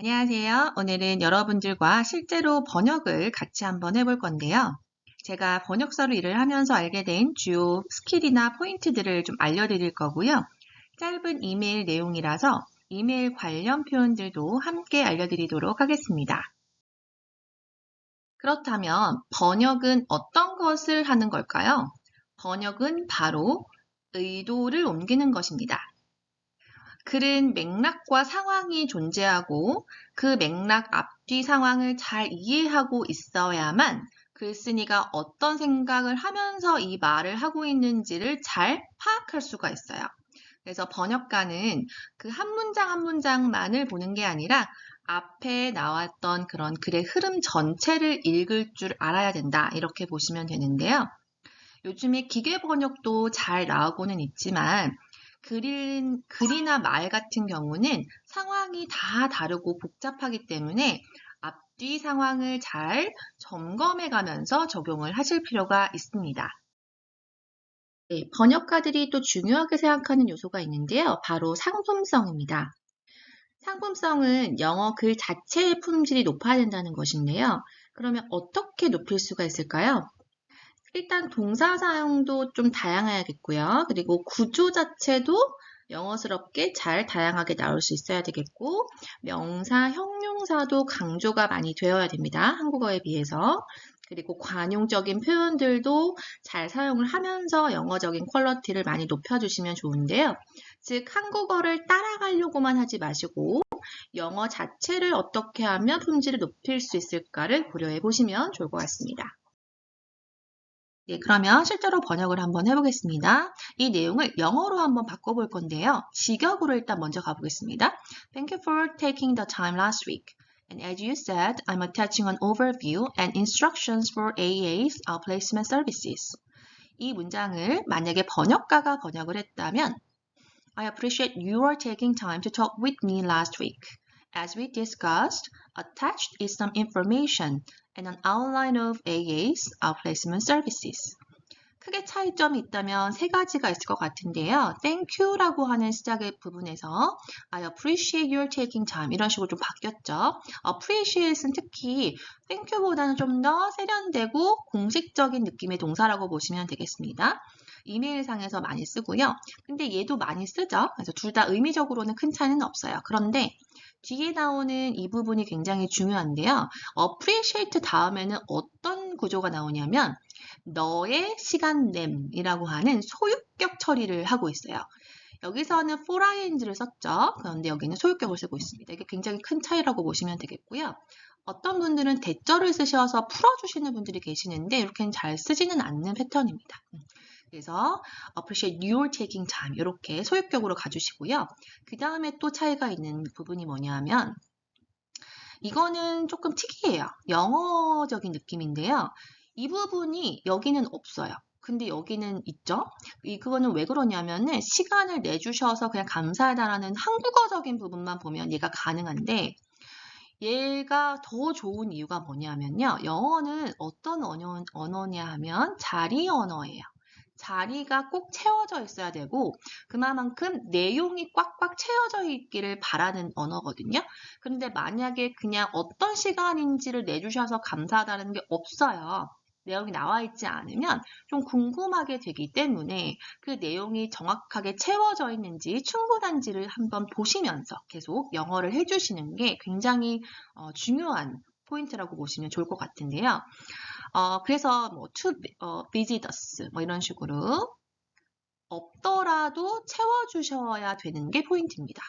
안녕하세요. 오늘은 여러분들과 실제로 번역을 같이 한번 해볼 건데요. 제가 번역사로 일을 하면서 알게 된 주요 스킬이나 포인트들을 좀 알려드릴 거고요. 짧은 이메일 내용이라서 이메일 관련 표현들도 함께 알려드리도록 하겠습니다. 그렇다면 번역은 어떤 것을 하는 걸까요? 번역은 바로 의도를 옮기는 것입니다. 글은 맥락과 상황이 존재하고 그 맥락 앞뒤 상황을 잘 이해하고 있어야만 글쓴이가 어떤 생각을 하면서 이 말을 하고 있는지를 잘 파악할 수가 있어요. 그래서 번역가는 그 한 문장 한 문장만을 보는 게 아니라 앞에 나왔던 그런 글의 흐름 전체를 읽을 줄 알아야 된다. 이렇게 보시면 되는데요. 요즘에 기계 번역도 잘 나오고는 있지만 글이나 말 같은 경우는 상황이 다 다르고 복잡하기 때문에 앞뒤 상황을 잘 점검해 가면서 적용을 하실 필요가 있습니다. 네, 번역가들이 또 중요하게 생각하는 요소가 있는데요. 바로 상품성입니다. 상품성은 영어 글 자체의 품질이 높아야 된다는 것인데요. 그러면 어떻게 높일 수가 있을까요? 일단 동사 사용도 좀 다양해야겠고요. 그리고 구조 자체도 영어스럽게 잘 다양하게 나올 수 있어야 되겠고, 명사, 형용사도 강조가 많이 되어야 됩니다. 한국어에 비해서. 그리고 관용적인 표현들도 잘 사용을 하면서 영어적인 퀄리티를 많이 높여주시면 좋은데요. 즉, 한국어를 따라가려고만 하지 마시고, 영어 자체를 어떻게 하면 품질을 높일 수 있을까를 고려해 보시면 좋을 것 같습니다. 네, 그러면 실제로 번역을 한번 해보겠습니다. 이 내용을 영어로 한번 바꿔볼 건데요. 직역으로 일단 먼저 가보겠습니다. Thank you for taking the time last week. And as you said, I'm attaching an overview and instructions for AA's placement services. 이 문장을 만약에 번역가가 번역을 했다면 I appreciate you are taking time to talk with me last week. As we discussed, attached is some information and an outline of AA's placement services. 크게 차이점이 있다면 세 가지가 있을 것 같은데요. Thank you라고 하는 시작의 부분에서 I appreciate your taking time 이런 식으로 좀 바뀌었죠. appreciate은 특히 thank you보다는 좀 더 세련되고 공식적인 느낌의 동사라고 보시면 되겠습니다. 이메일상에서 많이 쓰고요. 근데 얘도 많이 쓰죠. 그래서 둘 다 의미적으로는 큰 차이는 없어요. 그런데 뒤에 나오는 이 부분이 굉장히 중요한데요. appreciate 다음에는 어떤 구조가 나오냐면 너의 시간냄이라고 하는 소유격 처리를 하고 있어요. 여기서는 for ing를 썼죠. 그런데 여기는 소유격을 쓰고 있습니다. 이게 굉장히 큰 차이라고 보시면 되겠고요. 어떤 분들은 대절을 쓰셔서 풀어주시는 분들이 계시는데 이렇게는 잘 쓰지는 않는 패턴입니다. 그래서 appreciate your taking time 이렇게 소유격으로 가주시고요. 그 다음에 또 차이가 있는 부분이 뭐냐면 이거는 조금 특이해요. 영어적인 느낌인데요. 이 부분이 여기는 없어요. 근데 여기는 있죠? 그거는 왜 그러냐면은 시간을 내주셔서 그냥 감사하다라는 한국어적인 부분만 보면 얘가 가능한데 얘가 더 좋은 이유가 뭐냐면요. 영어는 어떤 언어냐 하면 자리 언어예요. 자리가 꼭 채워져 있어야 되고 그만큼 내용이 꽉꽉 채워져 있기를 바라는 언어거든요. 그런데 만약에 그냥 어떤 시간인지를 내주셔서 감사하다는 게 없어요. 내용이 나와 있지 않으면 좀 궁금하게 되기 때문에 그 내용이 정확하게 채워져 있는지 충분한지를 한번 보시면서 계속 영어를 해주시는 게 굉장히 중요한 포인트라고 보시면 좋을 것 같은데요. 그래서 뭐 to visit us 뭐 이런 식으로 없더라도 채워주셔야 되는 게 포인트입니다.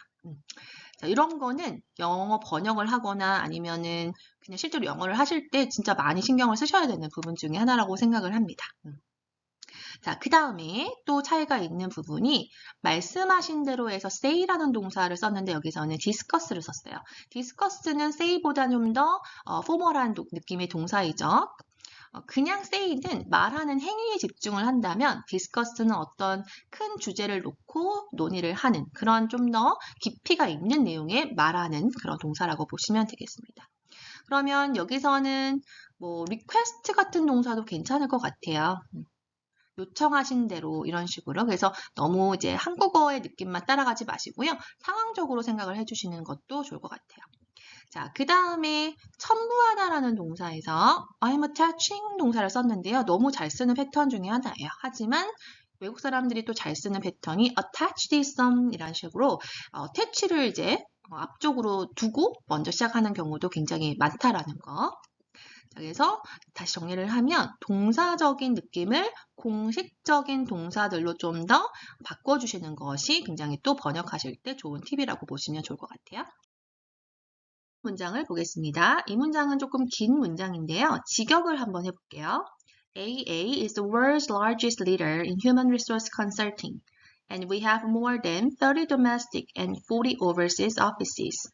자, 이런 거는 영어 번역을 하거나 아니면은 그냥 실제로 영어를 하실 때 진짜 많이 신경을 쓰셔야 되는 부분 중에 하나라고 생각을 합니다. 자, 그 다음에 또 차이가 있는 부분이 말씀하신 대로 해서 say라는 동사를 썼는데 여기서는 discuss를 썼어요. discuss는 say보다 좀 더 포멀한 느낌의 동사이죠. 그냥 say는 말하는 행위에 집중을 한다면 discuss는 어떤 큰 주제를 놓고 논의를 하는 그런 좀 더 깊이가 있는 내용의 말하는 그런 동사라고 보시면 되겠습니다. 그러면 여기서는 뭐 request 같은 동사도 괜찮을 것 같아요. 요청하신 대로 이런 식으로 그래서 너무 이제 한국어의 느낌만 따라가지 마시고요. 상황적으로 생각을 해주시는 것도 좋을 것 같아요. 자, 그 다음에 첨부하다라는 동사에서 I'm attaching 동사를 썼는데요. 너무 잘 쓰는 패턴 중에 하나예요. 하지만 외국 사람들이 또 잘 쓰는 패턴이 attach this some 이란 식으로 attach를 이제 앞쪽으로 두고 먼저 시작하는 경우도 굉장히 많다라는 거. 자, 그래서 다시 정리를 하면 동사적인 느낌을 공식적인 동사들로 좀 더 바꿔주시는 것이 굉장히 또 번역하실 때 좋은 팁이라고 보시면 좋을 것 같아요. 문장을 보겠습니다. 이 문장은 조금 긴 문장인데요. 직역을 한번 해볼게요. AA is the world's largest leader in human resource consulting, and we have more than 30 domestic and 40 overseas offices.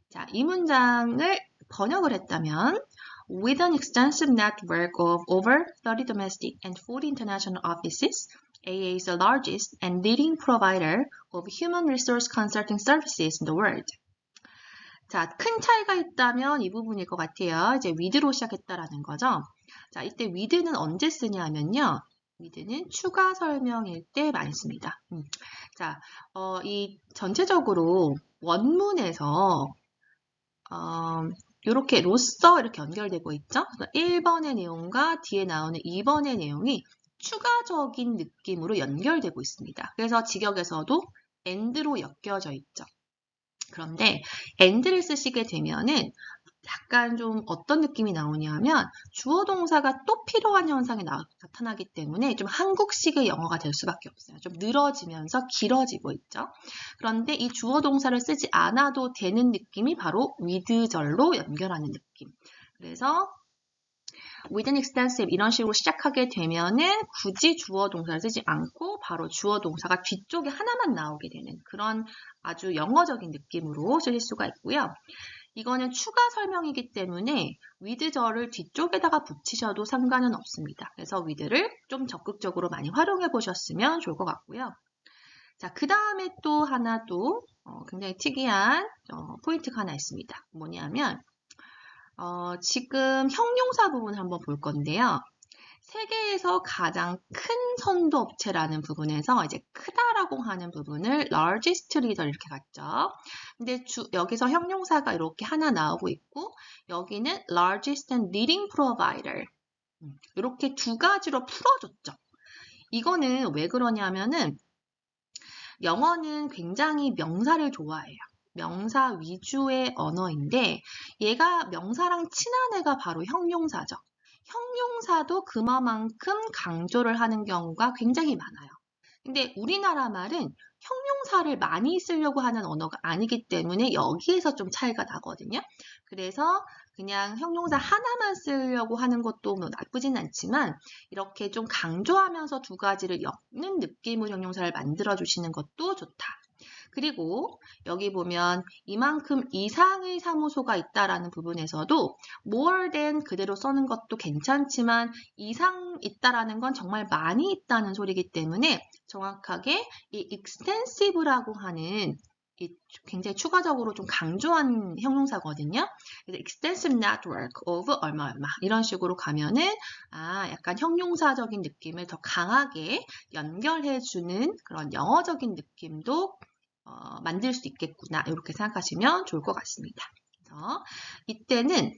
자, 이 문장을 번역을 했다면 With an extensive network of over 30 domestic and 40 international offices, AA is the largest and leading provider of human resource consulting services in the world. 자, 큰 차이가 있다면 이 부분일 것 같아요. 이제 with로 시작했다라는 거죠. 자, 이때 with는 언제 쓰냐면요. with는 추가 설명일 때 많이 씁니다. 자, 이 전체적으로 원문에서 이렇게 로써 이렇게 연결되고 있죠. 1번의 내용과 뒤에 나오는 2번의 내용이 추가적인 느낌으로 연결되고 있습니다. 그래서 직역에서도 and로 엮여져 있죠. 그런데 and를 쓰시게 되면은 약간 좀 어떤 느낌이 나오냐면 주어 동사가 또 필요한 현상이 나타나기 때문에 좀 한국식의 영어가 될 수밖에 없어요. 좀 늘어지면서 길어지고 있죠. 그런데 이 주어 동사를 쓰지 않아도 되는 느낌이 바로 with절로 연결하는 느낌. 그래서 with an extensive 이런 식으로 시작하게 되면은 굳이 주어 동사를 쓰지 않고 바로 주어 동사가 뒤쪽에 하나만 나오게 되는 그런 아주 영어적인 느낌으로 쓰실 수가 있고요. 이거는 추가 설명이기 때문에 with절을 뒤쪽에다가 붙이셔도 상관은 없습니다. 그래서 with를 좀 적극적으로 많이 활용해 보셨으면 좋을 것 같고요. 자, 그 다음에 또 하나 또 굉장히 특이한 포인트가 하나 있습니다. 뭐냐면 지금 형용사 부분 한번 볼 건데요. 세계에서 가장 큰 선도 업체라는 부분에서 이제 크다라고 하는 부분을 largest leader 이렇게 갔죠. 근데 여기서 형용사가 이렇게 하나 나오고 있고 여기는 largest and leading provider 이렇게 두 가지로 풀어줬죠. 이거는 왜 그러냐면은 영어는 굉장히 명사를 좋아해요. 명사 위주의 언어인데 얘가 명사랑 친한 애가 바로 형용사죠. 형용사도 그만큼 강조를 하는 경우가 굉장히 많아요. 근데 우리나라 말은 형용사를 많이 쓰려고 하는 언어가 아니기 때문에 여기에서 좀 차이가 나거든요. 그래서 그냥 형용사 하나만 쓰려고 하는 것도 뭐 나쁘진 않지만 이렇게 좀 강조하면서 두 가지를 엮는 느낌의 형용사를 만들어주시는 것도 좋다. 그리고 여기 보면 이만큼 이상의 사무소가 있다라는 부분에서도 more than 그대로 써는 것도 괜찮지만 이상 있다라는 건 정말 많이 있다는 소리이기 때문에 정확하게 이 extensive라고 하는 굉장히 추가적으로 좀 강조한 형용사거든요. 그래서 extensive network of 얼마 이런 식으로 가면은 약간 형용사적인 느낌을 더 강하게 연결해주는 그런 영어적인 느낌도 만들 수 있겠구나 이렇게 생각하시면 좋을 것 같습니다. 그래서 이때는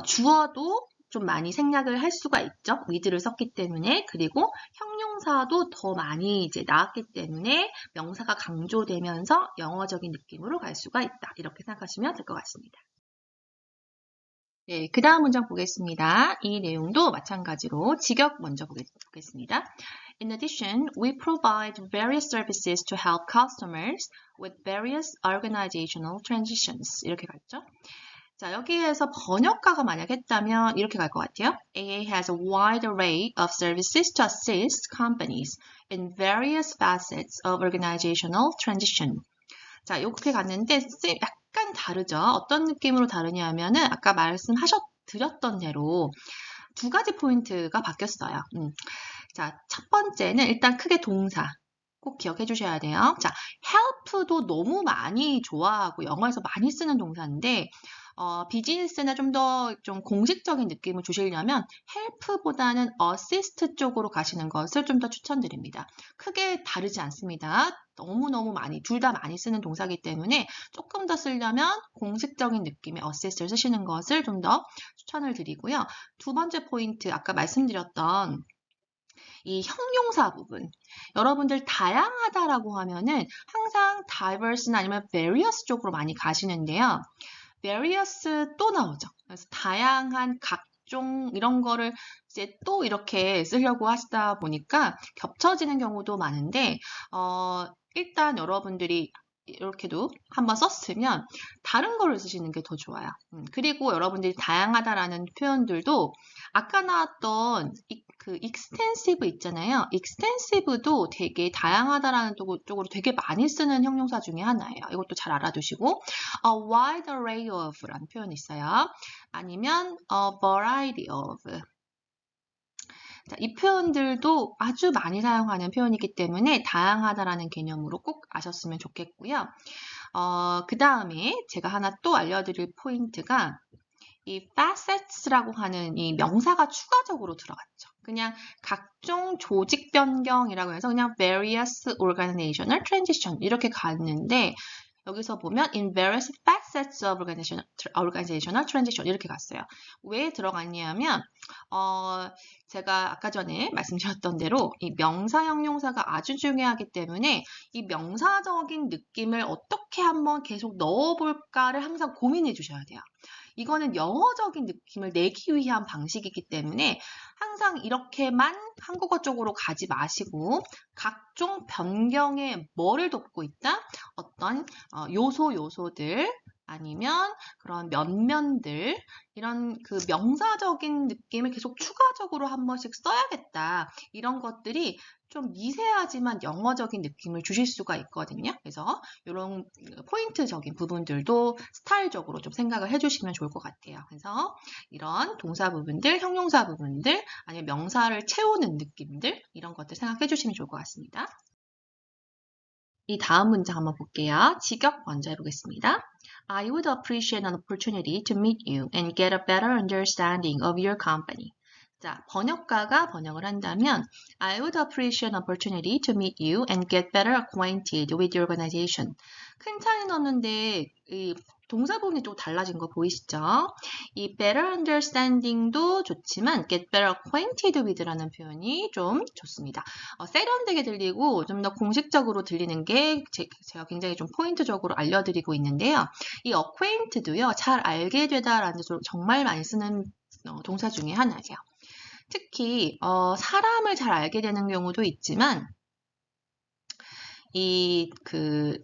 주어도 좀 많이 생략을 할 수가 있죠. with를 썼기 때문에 그리고 형용사도 더 많이 이제 나왔기 때문에 명사가 강조되면서 영어적인 느낌으로 갈 수가 있다. 이렇게 생각하시면 될 것 같습니다. 네, 그 다음 문장 보겠습니다. 이 내용도 마찬가지로 직역 먼저 보겠습니다. In addition, we provide various services to help customers with various organizational transitions. 이렇게 갔죠. 자, 여기에서 번역가가 만약 했다면 이렇게 갈 것 같아요. AA has a wide array of services to assist companies in various facets of organizational transition. 자, 이렇게 갔는데 약간 다르죠. 어떤 느낌으로 다르냐 하면은 아까 드렸던 대로 두 가지 포인트가 바뀌었어요. 자, 첫 번째는 일단 크게 동사. 꼭 기억해 주셔야 돼요. 자, help도 너무 많이 좋아하고 영어에서 많이 쓰는 동사인데 비즈니스나 좀 더 좀 공식적인 느낌을 주시려면 help보다는 assist 쪽으로 가시는 것을 좀 더 추천드립니다. 크게 다르지 않습니다. 너무너무 많이, 둘 다 많이 쓰는 동사이기 때문에 조금 더 쓰려면 공식적인 느낌의 assist를 쓰시는 것을 좀 더 추천을 드리고요. 두 번째 포인트, 아까 말씀드렸던 이 형용사 부분. 여러분들 다양하다라고 하면은 항상 diverse나 아니면 various 쪽으로 많이 가시는데요. various 또 나오죠. 그래서 다양한 각종 이런 거를 이제 또 이렇게 쓰려고 하시다 보니까 겹쳐지는 경우도 많은데, 일단 여러분들이 이렇게도 한번 썼으면 다른 거를 쓰시는 게 더 좋아요. 그리고 여러분들이 다양하다라는 표현들도 아까 나왔던 그 extensive 있잖아요. extensive도 되게 다양하다라는 쪽으로 되게 많이 쓰는 형용사 중에 하나예요. 이것도 잘 알아두시고 a wide array of라는 표현이 있어요. 아니면 a variety of. 자, 이 표현들도 아주 많이 사용하는 표현이기 때문에 다양하다라는 개념으로 꼭 아셨으면 좋겠고요. 그 다음에 제가 하나 또 알려드릴 포인트가 이 facets라고 하는 이 명사가 추가적으로 들어갔죠. 그냥 각종 조직 변경이라고 해서 그냥 various organizational transition 이렇게 갔는데 여기서 보면 in various facets of organizational transition 이렇게 갔어요. 왜 들어갔냐면 제가 아까 전에 말씀드렸던 대로 이 명사 형용사가 아주 중요하기 때문에 이 명사적인 느낌을 어떻게 한번 계속 넣어볼까를 항상 고민해 주셔야 돼요. 이거는 영어적인 느낌을 내기 위한 방식이기 때문에 항상 이렇게만 한국어 쪽으로 가지 마시고 각종 변경에 뭐를 돕고 있다? 어떤 요소들 아니면 그런 면면들 이런 그 명사적인 느낌을 계속 추가적으로 한 번씩 써야겠다. 이런 것들이 좀 미세하지만 영어적인 느낌을 주실 수가 있거든요. 그래서 이런 포인트적인 부분들도 스타일적으로 좀 생각을 해주시면 좋을 것 같아요. 그래서 이런 동사 부분들, 형용사 부분들, 아니면 명사를 채우는 느낌들 이런 것들 생각해 주시면 좋을 것 같습니다. 이 다음 문장 한번 볼게요. 직역 먼저 해보겠습니다. I would appreciate an opportunity to meet you and get a better understanding of your company. 자, 번역가가 번역을 한다면 I would appreciate an opportunity to meet you and get better acquainted with your organization. 큰 차이 넣었는데 이 동사 부분이 좀 달라진 거 보이시죠? 이 better understanding도 좋지만 get better acquainted with라는 표현이 좀 좋습니다. 세련되게 들리고 좀 더 공식적으로 들리는 게 제가 굉장히 좀 포인트적으로 알려드리고 있는데요. 이 acquainted도요. 잘 알게 되다라는 뜻으로 정말 많이 쓰는 동사 중에 하나예요. 특히 사람을 잘 알게 되는 경우도 있지만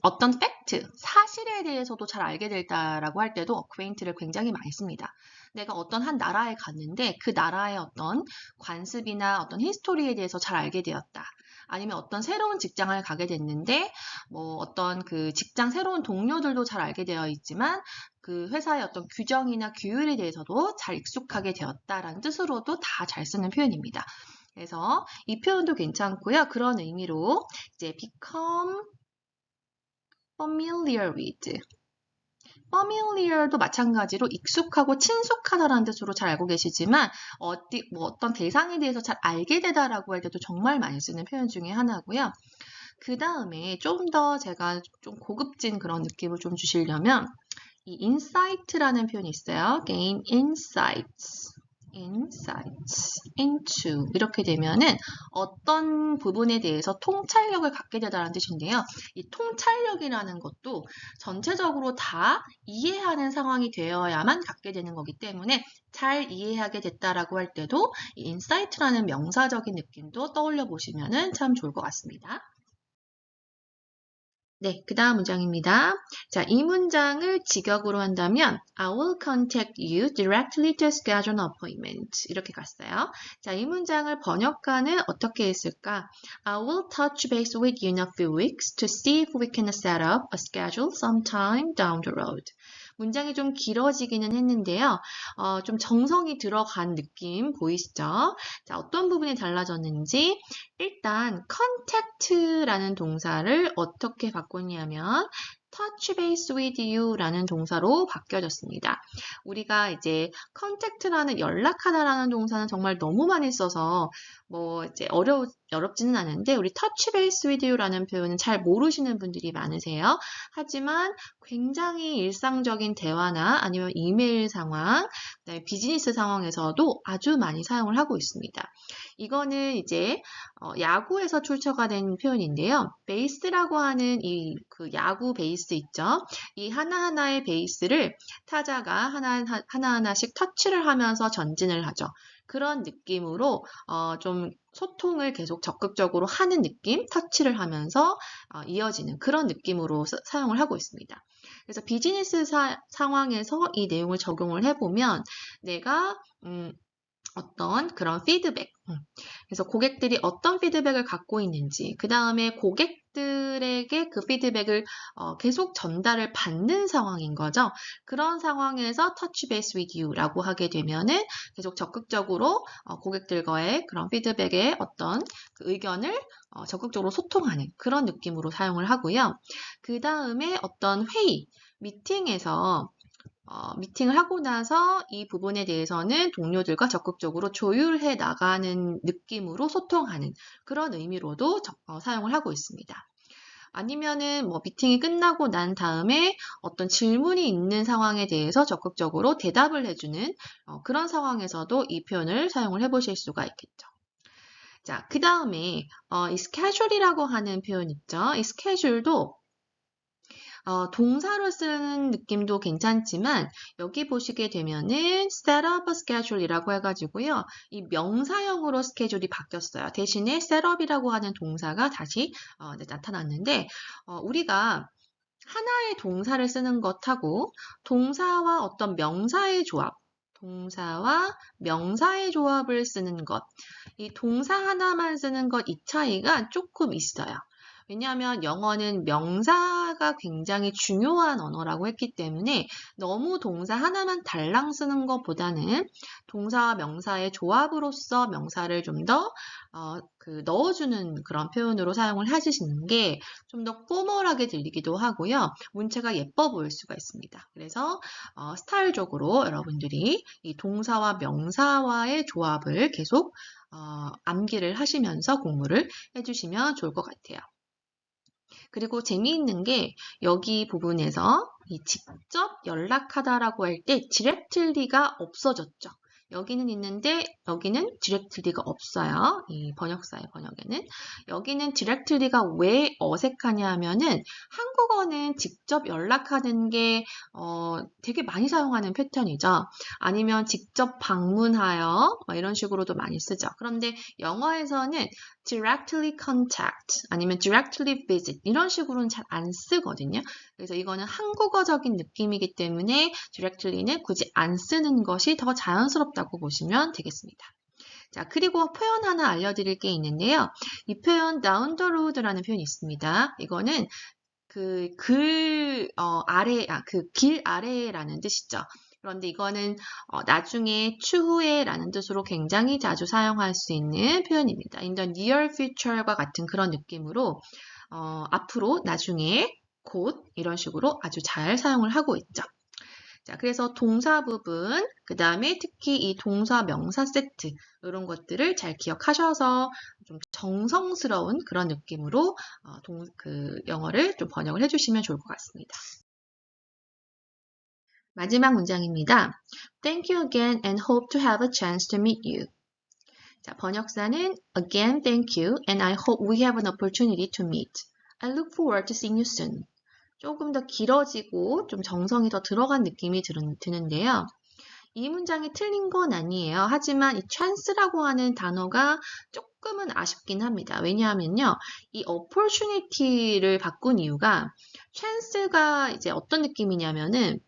어떤 팩트, 사실에 대해서도 잘 알게 됐다라고 할 때도 acquainted를 굉장히 많이 씁니다. 내가 어떤 한 나라에 갔는데 그 나라의 어떤 관습이나 어떤 히스토리에 대해서 잘 알게 되었다. 아니면 어떤 새로운 직장을 가게 됐는데 어떤 그 직장 새로운 동료들도 잘 알게 되어 있지만 그 회사의 어떤 규정이나 규율에 대해서도 잘 익숙하게 되었다라는 뜻으로도 다 잘 쓰는 표현입니다. 그래서 이 표현도 괜찮고요. 그런 의미로 이제 become familiar with. familiar도 마찬가지로 익숙하고 친숙하다라는 뜻으로 잘 알고 계시지만 어떤 대상에 대해서 잘 알게 되다라고 할 때도 정말 많이 쓰는 표현 중에 하나고요. 그 다음에 좀 더 제가 좀 고급진 그런 느낌을 좀 주시려면 이 insight라는 표현이 있어요. gain insights into 이렇게 되면은 어떤 부분에 대해서 통찰력을 갖게 되다라는 뜻인데요. 이 통찰력이라는 것도 전체적으로 다 이해하는 상황이 되어야만 갖게 되는 거기 때문에 잘 이해하게 됐다라고 할 때도 이 insight라는 명사적인 느낌도 떠올려 보시면은 참 좋을 것 같습니다. 네, 그 다음 문장입니다. 자, 이 문장을 직역으로 한다면 I will contact you directly to schedule an appointment. 이렇게 갔어요. 자, 이 문장을 번역가는 어떻게 했을까? I will touch base with you in a few weeks to see if we can set up a schedule sometime down the road. 문장이 좀 길어지기는 했는데요. 좀 정성이 들어간 느낌 보이시죠? 자, 어떤 부분이 달라졌는지 일단 contact라는 동사를 어떻게 바꿨냐면 touch base with you라는 동사로 바뀌어졌습니다. 우리가 이제 contact라는 연락하다라는 동사는 정말 너무 많이 써서 뭐 이제 어렵지는 않은데 우리 touch base with you라는 표현은 잘 모르시는 분들이 많으세요. 하지만 굉장히 일상적인 대화나 아니면 이메일 상황, 그다음에 비즈니스 상황에서도 아주 많이 사용을 하고 있습니다. 이거는 이제 야구에서 출처가 된 표현인데요. 베이스라고 하는 이 그 야구 베이스 있죠. 이 하나하나의 베이스를 타자가 하나하나씩 터치를 하면서 전진을 하죠. 그런 느낌으로 좀 소통을 계속 적극적으로 하는 느낌, 터치를 하면서 이어지는 그런 느낌으로 사용을 하고 있습니다. 그래서 비즈니스 상황에서 이 내용을 적용을 해보면 내가 어떤 그런 피드백, 그래서 고객들이 어떤 피드백을 갖고 있는지, 그 다음에 고객들에게 그 피드백을 계속 전달을 받는 상황인 거죠. 그런 상황에서 touch base with you라고 하게 되면은 계속 적극적으로 고객들과의 그런 피드백의 어떤 그 의견을 적극적으로 소통하는 그런 느낌으로 사용을 하고요. 그 다음에 어떤 회의, 미팅에서 미팅을 하고 나서 이 부분에 대해서는 동료들과 적극적으로 조율해 나가는 느낌으로 소통하는 그런 의미로도 사용을 하고 있습니다. 아니면은 뭐 미팅이 끝나고 난 다음에 어떤 질문이 있는 상황에 대해서 적극적으로 대답을 해주는 그런 상황에서도 이 표현을 사용을 해보실 수가 있겠죠. 자, 그 다음에 이 schedule이라고 하는 표현 있죠. 이 schedule도 동사로 쓰는 느낌도 괜찮지만 여기 보시게 되면은 set up a schedule이라고 해가지고요. 이 명사형으로 스케줄이 바뀌었어요. 대신에 set up이라고 하는 동사가 다시 나타났는데 우리가 하나의 동사를 쓰는 것하고 동사와 어떤 명사의 조합, 동사와 명사의 조합을 쓰는 것, 이 동사 하나만 쓰는 것 이 차이가 조금 있어요. 왜냐하면 영어는 명사가 굉장히 중요한 언어라고 했기 때문에 너무 동사 하나만 달랑 쓰는 것보다는 동사와 명사의 조합으로서 명사를 좀 더 넣어주는 그런 표현으로 사용을 해주시는 게 좀 더 포멀하게 들리기도 하고요. 문체가 예뻐 보일 수가 있습니다. 그래서 스타일적으로 여러분들이 이 동사와 명사와의 조합을 계속 암기를 하시면서 공부를 해주시면 좋을 것 같아요. 그리고 재미있는 게 여기 부분에서 이 직접 연락하다라고 할 때 directly가 없어졌죠. 여기는 있는데 여기는 directly가 없어요. 이 번역사의 번역에는. 여기는 directly가 왜 어색하냐 하면은 한국어는 직접 연락하는 게 되게 많이 사용하는 패턴이죠. 아니면 직접 방문하여 이런 식으로도 많이 쓰죠. 그런데 영어에서는 directly contact 아니면 directly visit 이런 식으로는 잘 안 쓰거든요. 그래서 이거는 한국어적인 느낌이기 때문에 directly는 굳이 안 쓰는 것이 더 자연스럽다고 보시면 되겠습니다. 자, 그리고 표현 하나 알려드릴 게 있는데요. 이 표현 down the road라는 표현이 있습니다. 이거는 그 길 아래라는 뜻이죠. 그런데 이거는 나중에 추후에라는 뜻으로 굉장히 자주 사용할 수 있는 표현입니다. In the near future과 같은 그런 느낌으로 앞으로, 나중에, 곧 이런 식으로 아주 잘 사용을 하고 있죠. 자, 그래서 동사 부분, 그 다음에 특히 이 동사 명사 세트 이런 것들을 잘 기억하셔서 좀 정성스러운 그런 느낌으로 영어를 좀 번역을 해주시면 좋을 것 같습니다. 마지막 문장입니다. Thank you again and hope to have a chance to meet you. 자, 번역사는 Again, thank you and I hope we have an opportunity to meet. I look forward to seeing you soon. 조금 더 길어지고 좀 정성이 더 들어간 느낌이 드는데요. 이 문장이 틀린 건 아니에요. 하지만 이 chance라고 하는 단어가 조금은 아쉽긴 합니다. 왜냐하면요. 이 opportunity를 바꾼 이유가 chance가 이제 어떤 느낌이냐면은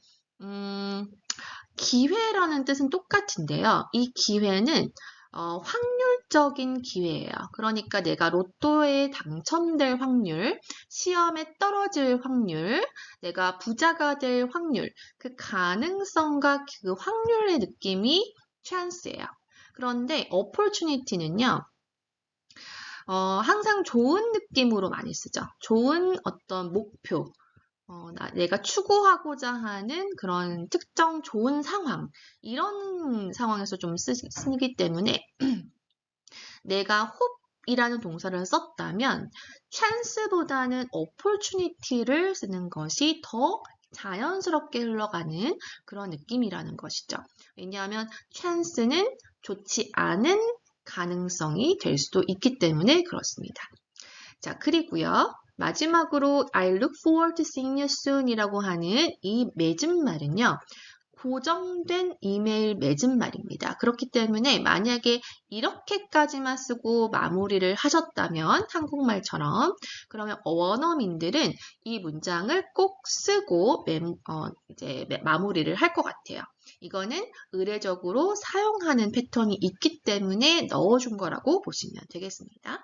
기회라는 뜻은 똑같은데요. 이 기회는 확률적인 기회예요. 그러니까 내가 로또에 당첨될 확률, 시험에 떨어질 확률, 내가 부자가 될 확률, 그 가능성과 그 확률의 느낌이 chance예요. 그런데 opportunity는요. 항상 좋은 느낌으로 많이 쓰죠. 좋은 어떤 목표, 내가 추구하고자 하는 그런 특정 좋은 상황, 이런 상황에서 좀 쓰기 때문에 내가 hope이라는 동사를 썼다면 chance보다는 opportunity를 쓰는 것이 더 자연스럽게 흘러가는 그런 느낌이라는 것이죠. 왜냐하면 chance는 좋지 않은 가능성이 될 수도 있기 때문에 그렇습니다. 자, 그리고요. 마지막으로 I look forward to seeing you soon 이라고 하는 이 맺음말은요. 고정된 이메일 맺음말입니다. 그렇기 때문에 만약에 이렇게까지만 쓰고 마무리를 하셨다면 한국말처럼 그러면 원어민들은 이 문장을 꼭 쓰고 이제 마무리를 할 것 같아요. 이거는 의례적으로 사용하는 패턴이 있기 때문에 넣어준 거라고 보시면 되겠습니다.